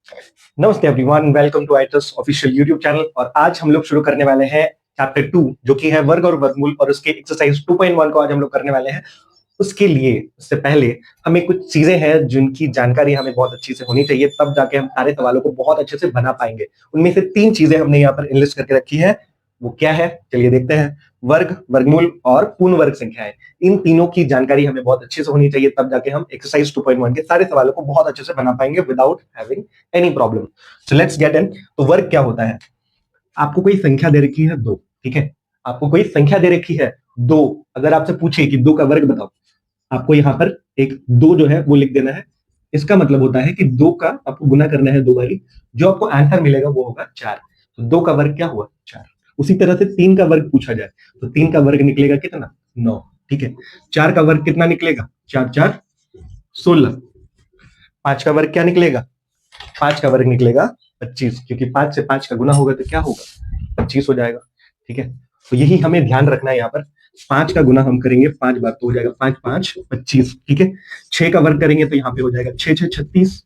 नमस्ते everyone, welcome to आईटस official YouTube channel. और आज हम लोग शुरू करने वाले हैं चैप्टर 2, जो कि है वर्ग और वर्गमूल, और उसके एक्सरसाइज 2.1 को आज हम लोग करने वाले हैं। उसके लिए उससे पहले हमें कुछ चीजें हैं जिनकी जानकारी हमें बहुत अच्छी से होनी चाहिए, तब जाके हम सारे सवालों को बहुत अच्छे से बना पाएंगे। उनमें से 3 चीजें हमने यहाँ पर इनलिस्ट करके रखी है। वो क्या है, चलिए देखते हैं। वर्ग, वर्गमूल और पूर्ण वर्ग संख्याएं, इन तीनों की जानकारी हमें बहुत अच्छे से होनी चाहिए, तब जाके हम एक्सरसाइज 2.1 के सारे सवालों को बहुत अच्छे से बना पाएंगे without having any problem. So let's get in. तो वर्ग क्या होता है? आपको कोई संख्या दे रखी है 2, ठीक है। आपको कोई संख्या दे रखी है 2। अगर आपसे पूछे कि 2 का वर्ग बताओ, आपको यहाँ पर एक 2 जो है वो लिख देना है। इसका मतलब होता है कि 2 का आपको गुना करना है 2 बारी, जो आपको आंसर मिलेगा वो होगा 4। तो 2 का वर्ग क्या हुआ? 4। उसी तरह से 3 का वर्ग पूछा जाए तो 3 का वर्ग निकलेगा कितना? 9, ठीक है। 4 का वर्ग कितना निकलेगा? 4 4 16। 5 का वर्ग क्या निकलेगा? 5 का वर्ग निकलेगा 25, क्योंकि 5 से 5 का गुना होगा तो क्या होगा? 25 हो जाएगा, ठीक है। तो यही हमें ध्यान रखना है यहाँ पर। 5 का गुना हम करेंगे 5 बार तो हो जाएगा 5 5 25, ठीक है। 6 का वर्ग करेंगे तो यहाँ पे हो जाएगा 6 6 36।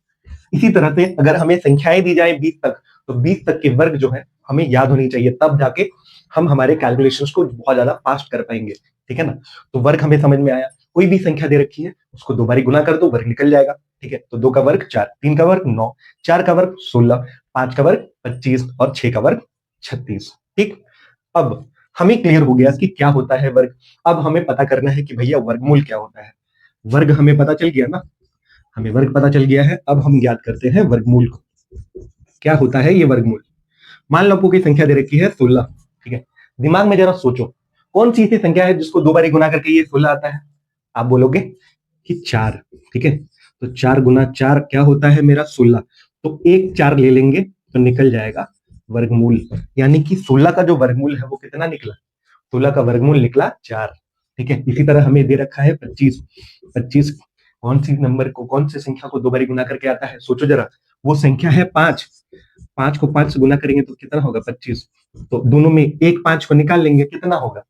इसी तरह से अगर हमें संख्याएं दी जाए 20 तक, तो 20 तक के वर्ग जो है हमें याद होनी चाहिए, तब जाके हम हमारे कैलकुलेशंस को बहुत ज्यादा फास्ट कर पाएंगे, ठीक है ना। तो वर्ग हमें समझ में आया। कोई भी संख्या दे रखी है उसको 2 बारी गुना कर दो, वर्ग निकल जाएगा, ठीक है। तो 2 का वर्ग 4, 3 का वर्ग 9, 4 का वर्ग 16, 5 का वर्ग 25 और 6 का वर्ग 36, ठीक। अब हमें क्लियर हो गया कि क्या होता है वर्ग। अब हमें पता करना है कि भैया वर्गमूल क्या होता है। वर्ग हमें पता चल गया ना, हमें वर्ग पता चल गया है। अब हम याद करते हैं वर्गमूल को। क्या होता है ये वर्गमूल? मान लो आपको कोई संख्या दे रखी है 16, ठीक है। दिमाग में जरा सोचो, कौन सी ऐसी संख्या है जिसको 2 बारी गुना करके ये 16 आता है? आप बोलोगे कि 4, ठीक है। तो 4 गुना 4 क्या होता है मेरा? 16। तो एक 4 ले लेंगे तो निकल जाएगा वर्गमूल। यानी कि 16 का जो वर्गमूल है वो कितना निकला? 16 का वर्गमूल निकला 4, ठीक है। इसी तरह हमें दे रखा है 25। 25 कौन सी नंबर को, कौन सी संख्या को 2 बारी गुना करके आता है? सोचो जरा। वो संख्या है 5। 5 को 5 से गुना करेंगे तो कितना होगा? 25। तो दोनों में एक 5 को निकाल लेंगे, कितना होगा?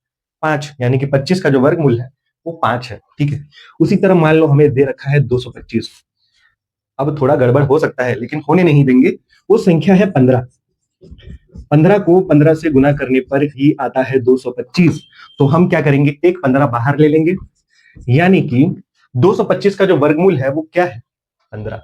5। यानी कि 25 का जो वर्गमूल है वो 5 है, ठीक है। उसी तरह मान लो हमें दे रखा है 225। अब थोड़ा गड़बड़ हो सकता है लेकिन होने नहीं देंगे। वो संख्या है 15। 15 को 15 से गुना करने पर ही आता है 225। तो हम क्या करेंगे? एक 15 बाहर ले लेंगे, यानी कि 225 का जो वर्गमूल है वो क्या है? 15।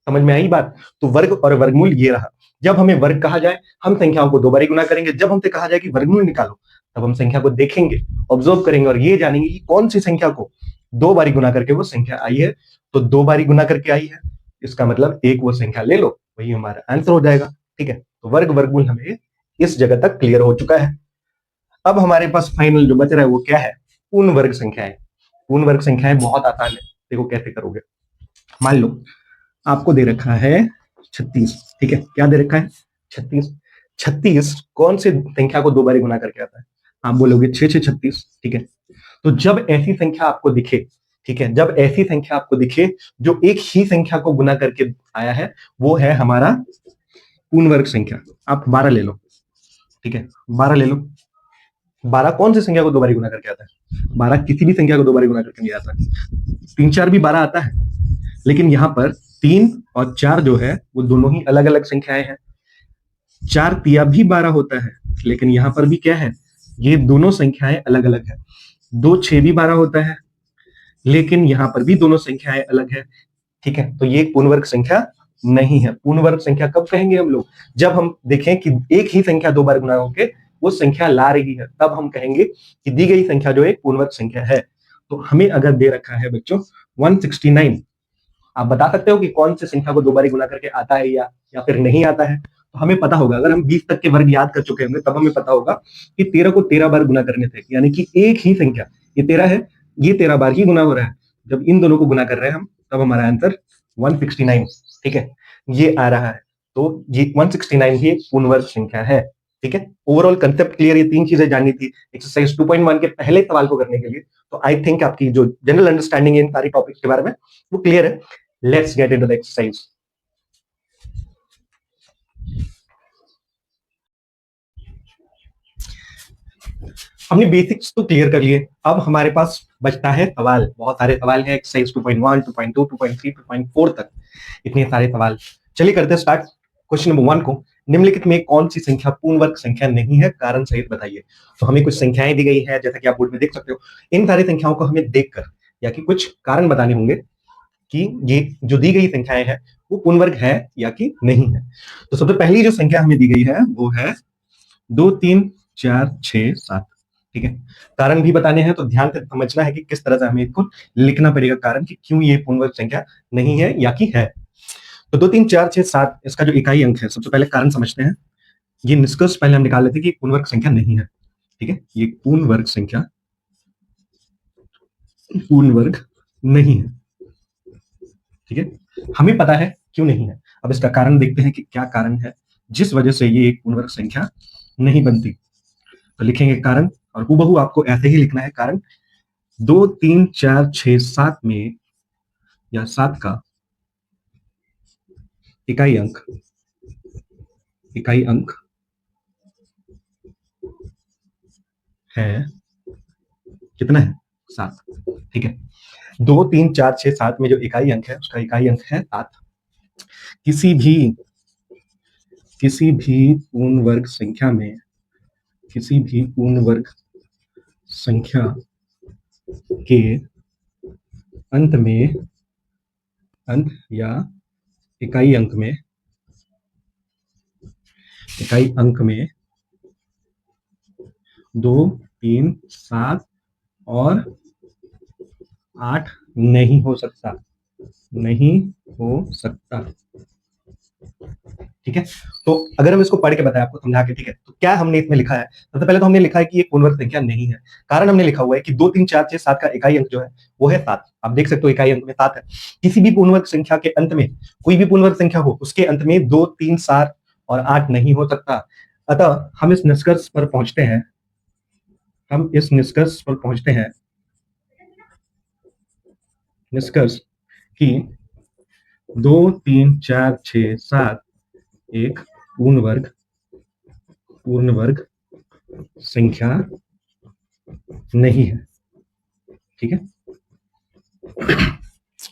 समझ में आई बात? तो वर्ग और वर्गमूल ये रहा। जब हमें वर्ग कहा जाए, हम संख्याओं को 2 बारी गुना करेंगे। जब हमसे कहा जाए कि वर्गमूल निकालो, तब हम संख्या को देखेंगे, ऑब्जर्व करेंगे और ये जानेंगे कि कौन सी संख्या को 2 बारी गुना करके वो संख्या आई है। तो 2 बारी गुना करके आई है, इसका मतलब एक वो संख्या ले लो, वही हमारा आंसर हो जाएगा, ठीक है। तो वर्ग वर्गमूल हमें इस जगह तक क्लियर हो चुका है। अब हमारे पास फाइनल जो बच रहा है वो क्या है? पूर्ण वर्ग संख्याएं। पूर्ण वर्ग संख्याएं बहुत आसान है, देखो कैसे करोगे। मान लो आपको दे रखा है 36, ठीक है। क्या दे रखा है? 36। 36 कौन सी संख्या को 2 बारी गुना करके आता है? आप बोलोगे 6 6 36, ठीक है। तो जब ऐसी संख्या आपको दिखे, ठीक है, जब ऐसी संख्या आपको दिखे जो एक ही संख्या को गुना करके आया है, वो है हमारा पूर्ण वर्ग संख्या। आप 12 ले लो, ठीक है। 12 ले लो। 12 कौन सी संख्या को 2 बारी गुना करके आता है? 12 किसी भी संख्या को 2 बारी गुना करके नहीं आता। 3 4 भी 12 आता है, लेकिन यहाँ पर 3 और 4 जो है वो दोनों ही अलग अलग संख्याएं हैं। 4 तिया भी 12 होता है, लेकिन यहाँ पर भी क्या है? ये दोनों संख्याएं अलग अलग है। 2 6 भी 12 होता है, लेकिन यहाँ पर भी दोनों संख्याएं अलग है, ठीक है। तो ये पूर्ण वर्ग संख्या नहीं है। पूर्ण वर्ग संख्या कब कहेंगे हम लोग? जब हम देखें कि एक ही संख्या 2 बार गुना होकर वो संख्या ला रही है, तब हम कहेंगे कि दी गई संख्या जो एक पूर्ण वर्ग संख्या है। तो हमें अगर दे रखा है बच्चों 169, आप बता सकते हो कि कौन सी संख्या को 2 बारी गुना करके आता है या फिर नहीं आता है? तो हमें पता होगा, अगर हम 20 तक के वर्ग याद कर चुके होंगे तब हमें पता होगा कि 13 को 13 बार गुना करने थे, यानी कि एक ही संख्या, ये 13 है, ये 13 बार ही गुना हो रहा है। जब इन दोनों को गुना कर रहे हैं हम, तब हमारा आंसर 169, ठीक है, ये आ रहा है। तो ये 169 भी एक पूर्ण वर्ग संख्या है, ठीक है। Overall concept clear? ये 3 चीजें जाननी थी एक्सरसाइज 2.1 के पहले सवाल को करने के लिए। तो आई थिंक आपकी जो जनरल अंडरस्टैंडिंग है इन सारी टॉपिक्स के बारे में वो क्लियर है। Let's get into the exercise. हमने बेसिक्स तो क्लियर कर लिए। अब हमारे पास बचता है सवाल। बहुत सारे सवाल हैं, एक्सरसाइज 2.1, 2.2, 2.3, 2.4 तक, इतने सारे सवाल। चलिए करते हैं स्टार्ट क्वेश्चन नंबर 1 को। निम्नलिखित में कौन सी संख्या पूर्ण वर्ग संख्या नहीं है, कारण सहित बताइए। तो हमें कुछ संख्याएं दी गई है, जैसा कि आप बोर्ड में देख सकते हो। इन सारी संख्याओं को हमें देखकर या कि कुछ कारण बताने होंगे कि ये जो दी गई संख्याएं हैं वो पूर्ण वर्ग है या कि नहीं है। तो सबसे पहली जो संख्या हमें दी गई है वो है 2 3 4 6 7। ठीक है, कारण भी बताने हैं तो ध्यान से समझना है कि किस तरह से हमें इसको लिखना पड़ेगा कारण कि क्यों ये पूर्ण वर्ग संख्या नहीं है या कि है। तो 2 3 4 6 7 इसका जो इकाई अंक है, सबसे पहले कारण समझते हैं। ये निष्कर्ष पहले हम निकाल लेते हैं कि पूर्ण वर्ग संख्या नहीं है। ठीक है, ये पूर्ण वर्ग संख्या पूर्ण वर्ग नहीं है। ठीक है, हमें पता है क्यों नहीं है। अब इसका कारण देखते हैं कि क्या कारण है जिस वजह से ये एक पूर्ण वर्ग संख्या नहीं बनती। तो लिखेंगे कारण, और हूबहू आपको ऐसे ही लिखना है कारण। 2 3 4 6 7 में या 7 का इकाई अंक है कितना है 7। ठीक है, 2 3 4 6 7 में जो इकाई अंक है उसका इकाई अंक है 7। किसी भी पूर्ण वर्ग संख्या में के अंत या इकाई अंक में 2 3 7 और 8 नहीं हो सकता। ठीक है, तो अगर हम इसको पढ़ के बताएं आपको समझा के, ठीक है, तो क्या हमने इसमें लिखा है। सबसे पहले तो हमने लिखा है कि ये पूर्ण वर्ग संख्या नहीं है। कारण हमने लिखा हुआ है कि 2 3 4 6 7 का इकाई अंक जो है वो है 7। आप देख सकते हो इकाई अंक में 7 है। किसी भी पूर्ण वर्ग संख्या के अंत में, कोई भी पूर्ण वर्ग संख्या हो उसके अंत में 2 3 7 और 8 नहीं हो सकता। अतः हम इस निष्कर्ष पर पहुंचते हैं निष्कर्ष कि 2 3 4 6 7 एक पूर्ण वर्ग संख्या नहीं है। ठीक है,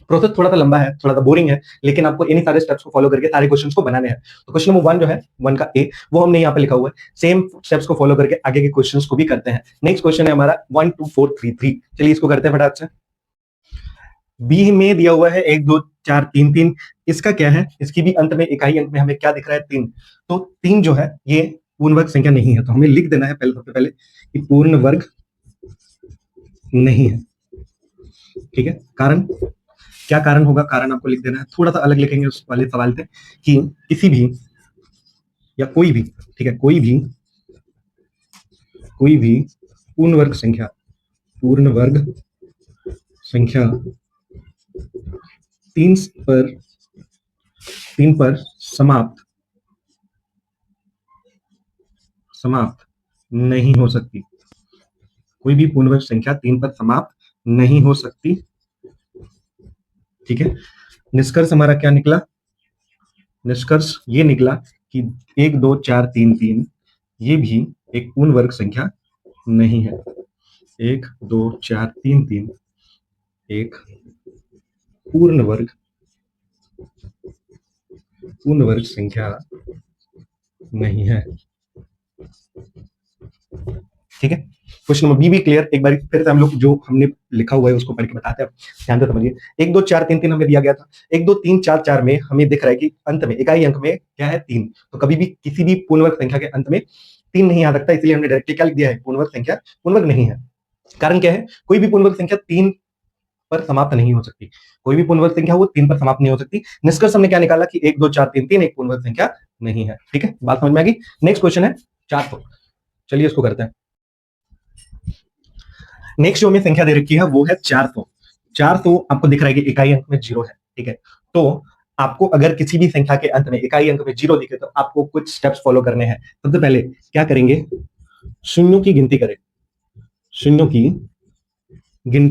प्रोसेस थोड़ा सा लंबा है, थोड़ा सा बोरिंग है, लेकिन आपको इन सारे स्टेप्स को फॉलो करके सारे क्वेश्चंस को बनाने हैं। तो क्वेश्चन नंबर 1 जो है 1 का ए, वो हमने यहाँ पे लिखा हुआ है। सेम स्टेप्स को फॉलो करके आगे के क्वेश्चंस को भी करते हैं। नेक्स्ट क्वेश्चन है हमारा 1 2 4 3 3। चलिए इसको करते हैं फटाफट से। बी में दिया हुआ है 1 2 4 3 3। इसका क्या है, इसकी भी अंत में इकाई अंक में हमें क्या दिख रहा है 3। तो 3 जो है ये पूर्ण वर्ग संख्या नहीं है, तो हमें लिख देना है सबसे पहले कि पूर्ण वर्ग नहीं है। ठीक है, कारण क्या कारण होगा, कारण आपको लिख देना है। थोड़ा सा अलग लिखेंगे उस वाले सवाल से कि किसी भी या कोई भी, ठीक है, कोई भी पूर्ण वर्ग संख्या 3 पर समाप्त नहीं हो सकती। कोई भी पूर्ण वर्ग संख्या 3 पर समाप्त नहीं हो सकती। ठीक है, निष्कर्ष हमारा क्या निकला, निष्कर्ष ये निकला कि 1 2 4 3 3 ये भी एक पूर्ण वर्ग संख्या नहीं है। 1 2 4 3 3 एक पूर्ण वर्ग संख्या नहीं है। ठीक है, क्वेश्चन नंबर बी भी क्लियर। एक बार फिर से हम लोग जो हमने लिखा हुआ है उसको पढ़ के बताते हैं, ध्यान से समझिए। 1 2 4 3 3 हमें दिया गया था। 1 2 3 4 4 में हमें दिख रहा है कि अंत में इकाई अंक में क्या है 3। तो कभी भी किसी भी पूर्ण वर्ग संख्या के अंत में 3 नहीं आ सकता, इसलिए हमने डायरेक्टली क्या लिख दिया है, पूर्ण वर्ग संख्या पूर्ण वर्ग नहीं है। कारण क्या है, कोई भी पूर्ण वर्ग संख्या 3 पर समाप्त नहीं हो सकती। कोई भी पूर्ण वर्ग संख्या वो 3 पर समाप्त नहीं हो सकती। निष्कर्ष हमने क्या निकाला कि 1 2 4 3 3 एक पूर्ण वर्ग संख्या नहीं है। ठीक है, बात समझ में आ गई। नेक्स्ट क्वेश्चन है 400। चलिए इसको करते हैं। नेक्स्ट जो हमें संख्या दे रखी है वो है 400। 400 आपको दिख रहा है कि इकाई अंक में 0 है। ठीक है, तो आपको अगर किसी भी संख्या के अंत में इकाई अंक में 0 दिखे तो आपको कुछ स्टेप्स फॉलो करने हैं। सबसे पहले क्या करेंगे, शून्यों की गिनती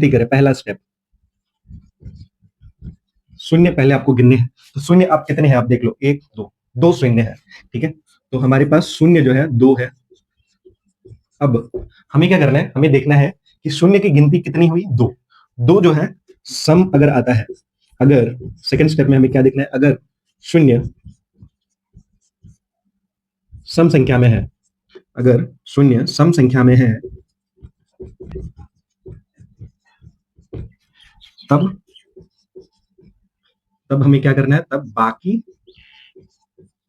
करें। पहला स्टेप, शून्य पहले आपको गिनने हैं। तो शून्य आप कितने हैं आप देख लो, 1 2 2 शून्य है। ठीक है, तो हमारे पास शून्य जो है 2 है। अब हमें क्या करना है, हमें देखना है कि शून्य की गिनती कितनी हुई, 2। 2 जो है सम अगर आता है, अगर सेकंड स्टेप में हमें क्या देखना है, अगर शून्य सम संख्या में है, अगर शून्य सम संख्या में है, तब तब हमें क्या करना है, तब बाकी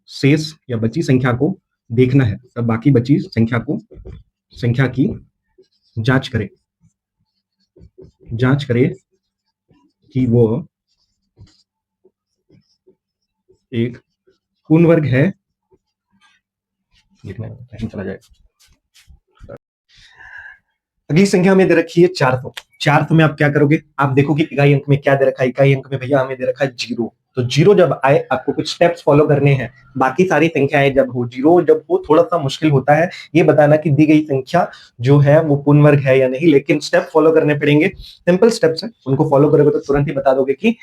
शेष या बची संख्या को देखना है, तब बाकी बची संख्या की जांच करें, कि वो एक पूर्ण वर्ग है, लिखना चला जाएगा। अगली संख्या हमें दे रखी है 400। 400 में आप क्या करोगे, आप देखो कि इकाई अंक में क्या दे रखा है। इकाई अंक में भैया हमें दे रखा है 0। तो 0 जब आए आपको कुछ स्टेप्स फॉलो करने हैं। बाकी सारी संख्याएं जब हो 0 जब हो थोड़ा सा मुश्किल होता है ये बताना कि दी गई संख्या जो है वो पूर्ण वर्ग है या नहीं, लेकिन स्टेप फॉलो करने पड़ेंगे। सिंपल स्टेप्स है, उनको फॉलो करोगे तो तुरंत ही बता दोगे कि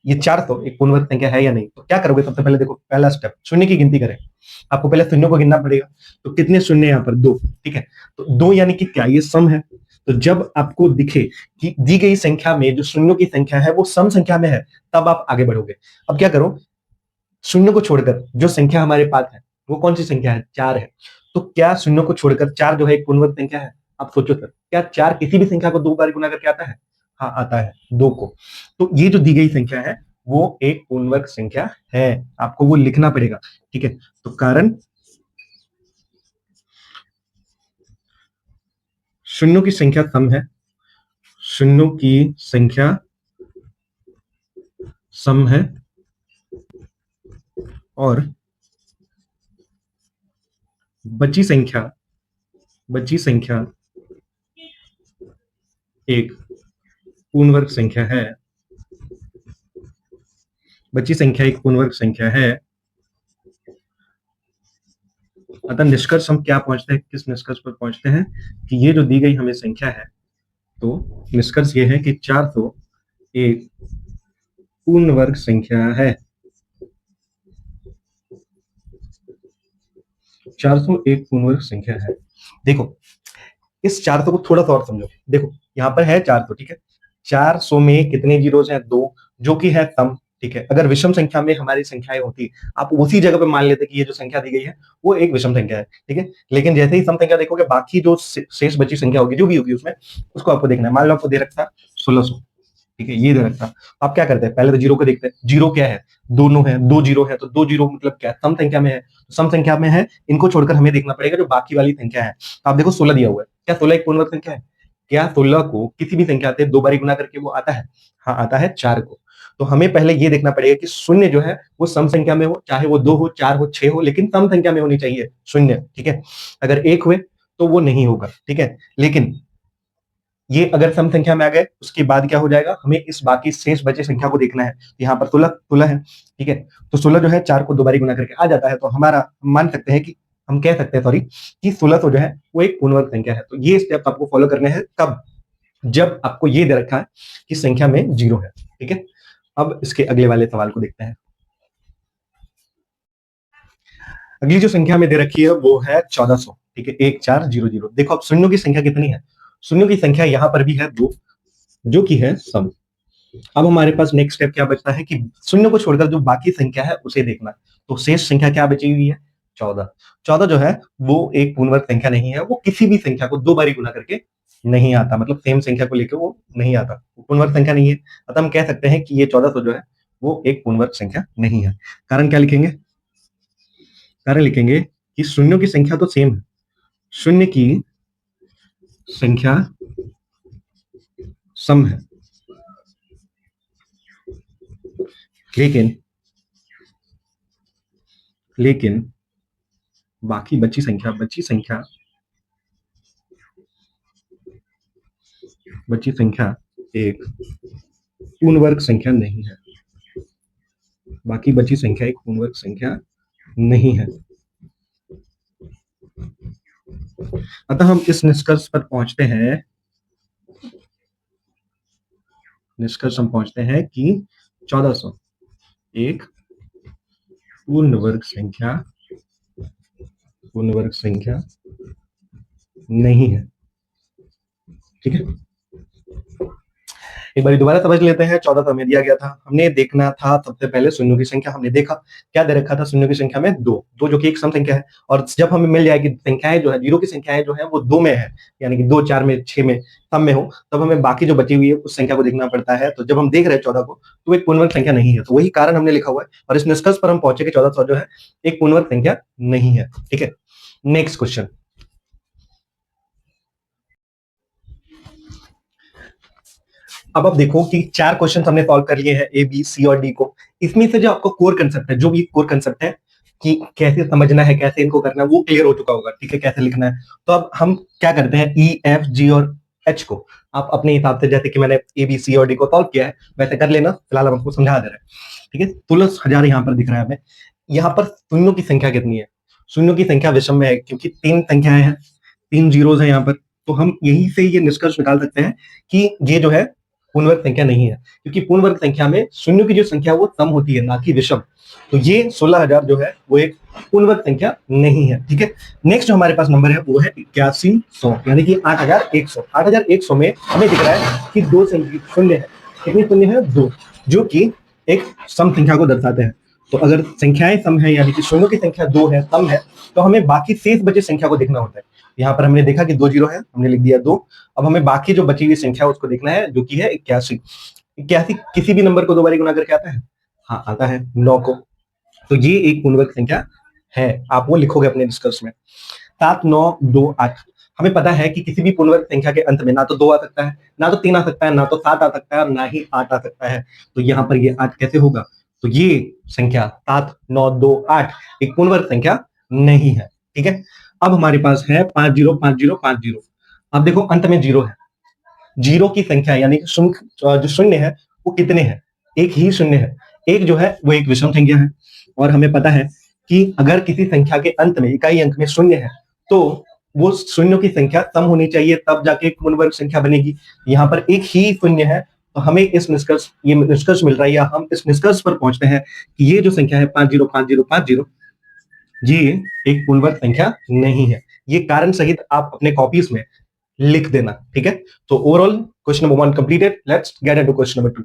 ये 400 एक पूर्ण वर्ग संख्या है या नहीं। तो क्या करोगे, सबसे पहले देखो पहला स्टेप शून्य की गिनती करें। आपको पहले शून्य को गिनना पड़ेगा। तो कितने शून्य यहाँ पर, 2। ठीक है, तो 2 यानी कि क्या, ये सम है। तो जब आपको दिखे कि दी गई संख्या में जो शून्यों की संख्या है वो सम संख्या में है, तब आप आगे बढ़ोगे। अब क्या करो, शून्य को छोड़कर जो संख्या हमारे पास है वो कौन सी संख्या है, 4 है। तो क्या शून्य को छोड़कर 4 जो है एक पूर्ण वर्ग संख्या है? आप सोचो सर, क्या 4 किसी भी संख्या को 2 बार गुना करके आता है? हाँ आता है, 2 को। तो ये जो दी गई संख्या है वो एक पूर्ण वर्ग संख्या है, आपको वो लिखना पड़ेगा। ठीक है, तो कारण शून्यों की संख्या सम है, शून्यों की संख्या सम है, और बची संख्या एक पूर्ण वर्ग संख्या है। बची संख्या एक पूर्ण वर्ग संख्या है। अतः निष्कर्ष हम क्या पहुंचते हैं, किस निष्कर्ष पर पहुंचते हैं कि ये जो दी गई हमें संख्या है, तो निष्कर्ष ये है कि 400 एक पूर्ण वर्ग संख्या है। 400 एक पूर्ण वर्ग संख्या है। देखो इस 400 को थोड़ा सा और समझो। देखो यहाँ पर है 400, ठीक है, 400 में कितने जीरोस हैं, 2, जो कि है सम। ठीक है, अगर विषम संख्या में हमारी संख्याएं होती आप उसी जगह पे मान लेते कि ये जो संख्या दी गई है वो एक विषम संख्या है। ठीक है, लेकिन जैसे ही सम संख्या देखोगे बाकी जो शेष बची संख्या होगी जो भी होगी उसमें, उसको आपको देखना है। मान लो आपको दे रखता 1600, ठीक है, ये दे रखता, आप क्या करते हैं, पहले तो जीरो को देखते हैं। जीरो क्या है, दोनों है, 2 जीरो है, तो 2 जीरो मतलब क्या, सम संख्या में है। तो सम संख्या में है, इनको छोड़कर हमें देखना पड़ेगा जो बाकी वाली संख्या है। तो आप देखो 16 दिया हुआ है, क्या 16 एक पूर्ण वर्ग संख्या है? क्या 16 को किसी भी संख्या से 2 बारी गुना करके वो आता है? हाँ आता है, 4 को। तो हमें पहले ये देखना पड़ेगा कि शून्य जो है वो सम संख्या में हो, चाहे वो 2 हो, 4 हो, 6 हो, लेकिन सम संख्या में होनी चाहिए शून्य। ठीक है, अगर 1 हुए तो वो नहीं होगा। ठीक है, लेकिन ये अगर सम संख्या में आ गए उसके बाद क्या हो जाएगा, हमें इस बाकी शेष बचे संख्या को देखना है। यहाँ पर 16 16 है। ठीक है, तो 16 जो है 4 को 2 बारी गुना करके आ जाता है, तो हमारा मान सकते हैं कि हम कह सकते हैं सॉरी कि 1600 जो है वो एक पूर्ण वर्ग संख्या है। तो ये स्टेप आपको फॉलो करने हैं कब, जब आपको ये दे रखा है कि संख्या में 0 है। ठीक है, अब इसके अगले वाले सवाल को देखते हैं। अगली जो संख्या में दे रखी है वो है 1400। ठीक है, 1400। देखो अब शून्यों की संख्या कितनी है, शून्यों की संख्या यहाँ पर भी है 2, जो कि है सम। अब हमारे पास नेक्स्ट स्टेप क्या बचता है कि शून्य को छोड़कर जो बाकी संख्या है उसे देखना। तो शेष संख्या क्या बची हुई है, 14। 14 जो है वो एक पूर्ण वर्ग संख्या नहीं है, वो किसी भी संख्या को 2 बारी गुना करके नहीं आता, मतलब सेम संख्या को लेकर वो नहीं आता, वो पूर्ण वर्ग संख्या नहीं है। अतः हम कह सकते हैं कि ये 1400 जो है वो एक पूर्ण वर्ग संख्या नहीं है। कारण क्या लिखेंगे, कारण लिखेंगे कि शून्यों की संख्या तो सेम है, शून्य की संख्या सम है, लेकिन लेकिन बाकी बची संख्या एक पूर्ण वर्ग संख्या नहीं है। बाकी बची संख्या एक पूर्ण वर्ग संख्या नहीं है। अतः हम इस निष्कर्ष पर पहुंचते हैं, कि 1400 एक पूर्ण वर्ग संख्या नहीं है। ठीक है, एक बार दोबारा समझ लेते हैं। 14 तो हमें दिया गया था, हमने देखना था सबसे पहले शून्यों की संख्या। हमने देखा क्या दे रखा था शून्यों की संख्या में, दो। दो जो कि एक सम संख्या है, और जब हमें मिल जाएगी संख्याएं जो है, जीरो की संख्याएं जो है वो दो में है, यानी कि 2, 4 में, 6 में, सम में हो, तब हमें बाकी जो बची हुई है उस संख्या को देखना पड़ता है। तो जब हम देख रहे हैं 14 को, तो एक पूर्ण वर्ग संख्या नहीं है, तो वही कारण हमने लिखा हुआ है, और इस निष्कर्ष पर हम पहुंचे कि 1400 जो है एक पूर्ण वर्ग संख्या नहीं है। ठीक है, नेक्स्ट क्वेश्चन। अब आप देखो कि 4 क्वेश्चन हमने सॉल्व कर लिए हैं, ए बी सी और डी को। इसमें से जो आपको कोर कंसेप्ट है, जो भी कोर कंसेप्ट है कि कैसे समझना है, कैसे इनको करना है, वो क्लियर हो चुका होगा। ठीक है, कैसे लिखना है। तो अब हम क्या करते हैं, ई एफ जी और एच को आप अपने हिसाब से, जैसे कि मैंने ए बी सी और डी को सॉल्व किया है, वैसे कर लेना। फिलहाल हम आपको समझा दे रहे हैं। ठीक है, 16,000 यहाँ पर दिख रहा है हमें। यहाँ पर शून्यों की संख्या कितनी है? शून्यों की संख्या विषम में है, क्योंकि 3 संख्याएं हैं, 3 जीरोज है यहाँ पर। तो हम यहीं से ये निष्कर्ष निकाल सकते हैं कि ये जो है पूर्ण वर्ग संख्या नहीं है, क्योंकि पूर्ण वर्ग संख्या में शून्यों की जो संख्या वो सम होती है, ना कि विषम। तो ये 16,000 जो है वो एक पूर्ण वर्ग संख्या नहीं है। ठीक है, नेक्स्ट जो हमारे पास नंबर है वो है 8100, यानी कि 8,100। 8,100 में हमें दिख रहा है कि दो शून्य है। कितनी शून्य है? दो, जो कि एक सम संख्या को दर्शाते हैं। तो अगर संख्याएं सम है, यानी कि शून्यों की संख्या दो है, सम है, तो हमें बाकी शेष बचे संख्या को देखना होता है। यहाँ पर हमने देखा कि 2 जीरो है, हमने लिख दिया 2। अब हमें बाकी जो बची हुई संख्या है उसको देखना है, जो कि है 81। 81 किसी भी नंबर को दो बारी गुना करके आता है? हाँ, आता है, 9 को। तो ये एक पूर्ण वर्ग संख्या है, आप वो लिखोगे अपने निष्कर्ष में। 7, 9, 2, 8। हमें पता है कि किसी भी पूर्ण वर्ग संख्या के अंत में ना तो 2 आ सकता है, ना तो 3 आ सकता है, ना तो 7 आ सकता है, और ना ही 8 आ सकता है। तो यहाँ पर ये 8 कैसे होगा? तो ये संख्या 7, 9, 2, 8 एक पूर्ण वर्ग संख्या नहीं है। ठीक है, अब हमारे पास है 5 जीरो 5 जीरो 5 जीरो। अब देखो अंत में जीरो है। जीरो की संख्या यानी कि जो शून्य है वो कितने हैं? एक ही शून्य है। एक जो है वो एक विषम संख्या है, और हमें पता है कि अगर किसी संख्या के अंत में, इकाई अंक में शून्य है, तो वो शून्यों की संख्या सम होनी चाहिए, तब जाके एक पूर्ण वर्ग संख्या बनेगी। यहाँ पर एक ही शून्य है, तो हमें ये निष्कर्ष मिल रहा है, या हम इस निष्कर्ष पर पहुंचते हैं कि ये जो संख्या है 505050, ये एक पूर्ण वर्ग संख्या नहीं है। ये कारण सहित आप अपने कॉपीज में लिख देना। ठीक है, तो overall question number 1 completed. Let's get into question number 2।